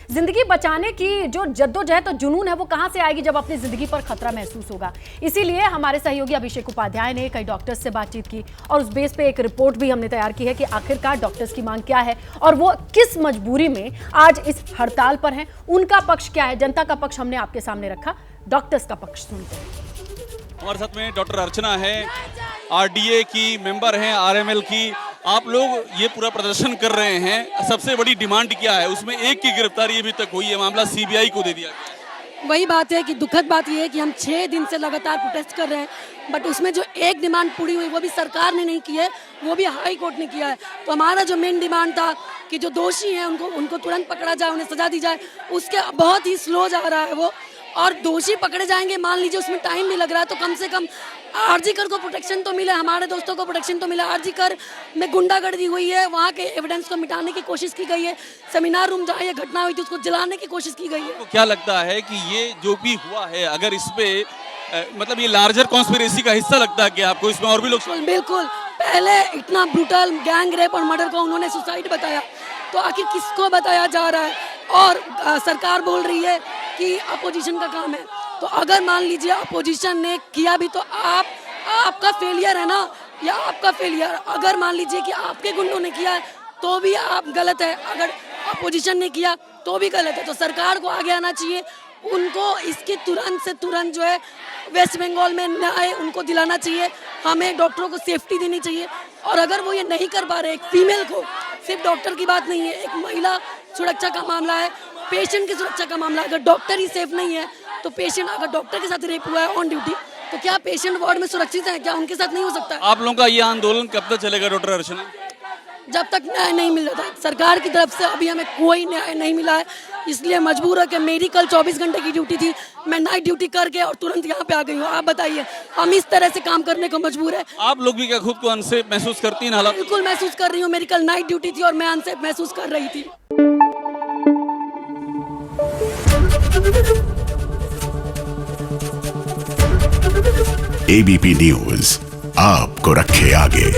जिंदगी बचाने की जो जद्दोजहद और जुनून है वो कहां से आएगी जब अपनी जिंदगी पर खतरा महसूस होगा। इसीलिए हमारे सहयोगी अभिषेक उपाध्याय ने कई डॉक्टर्स से बातचीत की और उस बेस पे एक रिपोर्ट भी हमने तैयार की है कि आखिरकार डॉक्टर्स की मांग क्या है और वो किस मजबूरी में आज इस हड़ताल पर हैं। उनका पक्ष क्या है, जनता का पक्ष हमने आपके सामने रखा, डॉक्टर्स का पक्ष सुनते हैं। हमारे साथ में डॉक्टर अर्चना है, आरडीए की मेंबर हैं, आरएमएल की। आप लोग ये पूरा प्रदर्शन कर रहे हैं, सबसे बड़ी डिमांड क्या है? उसमें एक की गिरफ्तारी अभी तक हुई है, मामला सीबीआई को दे दिया गया। वही बात है कि दुखद बात यह है कि हम 6 दिन से लगातार प्रोटेस्ट कर रहे हैं, बट उसमें जो एक डिमांड पूरी हुई वो भी सरकार ने नहीं की है, वो भी हाई कोर्ट ने किया है। तो हमारा जो मेन डिमांड था कि जो दोषी हैं उनको तुरंत पकड़ा जाए, उन्हें सजा दी जाए, उसके बहुत ही स्लो जा रहा है वो। और दोषी पकड़े जाएंगे, मान लीजिए उसमें टाइम भी लग रहा है, तो कम से कम आरजीकर को प्रोटेक्शन तो मिले, हमारे दोस्तों को प्रोटेक्शन तो मिले। आरजीकर में गुंडागर्दी हुई है, वहाँ के एविडेंस को मिटाने की कोशिश की गई है, सेमिनार रूम जहाँ ये घटना हुई थी उसको जलाने की कोशिश की गई है। तो क्या लगता है कि ये जो भी हुआ है, अगर इस पे मतलब ये लार्जर कॉन्स्पिरेसी का हिस्सा लगता है कि आपको इसमें और भी लोग? बिल्कुल, पहले इतना ब्रूटल गैंग रेप और मर्डर को उन्होंने सुसाइड बताया, तो आखिर किसको बताया जा रहा है? और सरकार बोल रही है कि अपोजिशन का काम है। तो अगर मान लीजिए अपोजिशन ने किया भी तो आपका फेलियर है ना, या आपका फेलियर। अगर मान लीजिए कि आपके गुंडों ने किया है तो भी आप गलत है, अगर अपोजिशन ने किया तो भी गलत है। तो सरकार को आगे आना चाहिए, उनको इसकी तुरंत से तुरंत जो है वेस्ट बंगाल में न्याय उनको दिलाना चाहिए। हमें डॉक्टरों को सेफ्टी देनी चाहिए, और अगर वो ये नहीं कर पा रहे, एक फीमेल को, सिर्फ डॉक्टर की बात नहीं है, एक महिला सुरक्षा का मामला है, पेशेंट की सुरक्षा का मामला। अगर डॉक्टर ही सेफ नहीं है तो पेशेंट, अगर डॉक्टर के साथ रेप हुआ है ऑन ड्यूटी, तो क्या पेशेंट वार्ड में सुरक्षित है? क्या उनके साथ नहीं हो सकता? आप लोगों का ये आंदोलन कब तक चलेगा डॉक्टर अर्चना? जब तक न्याय नहीं मिल रहा था। सरकार की तरफ से अभी हमें कोई न्याय नहीं मिला है, इसलिए मजबूर है कि मेरी कल 24 घंटे की ड्यूटी थी, मैं नाइट ड्यूटी करके और तुरंत यहाँ पे आ गई हूँ। आप बताइए, हम इस तरह से काम करने को मजबूर है। आप लोग भी क्या खुद को अनसेफ महसूस करती हैं? हालांकि बिल्कुल महसूस कर रही हूँ, मेरी कल नाइट ड्यूटी थी और मैं अनसेफ महसूस कर रही थी। एबीपी न्यूज आपको रखे आगे।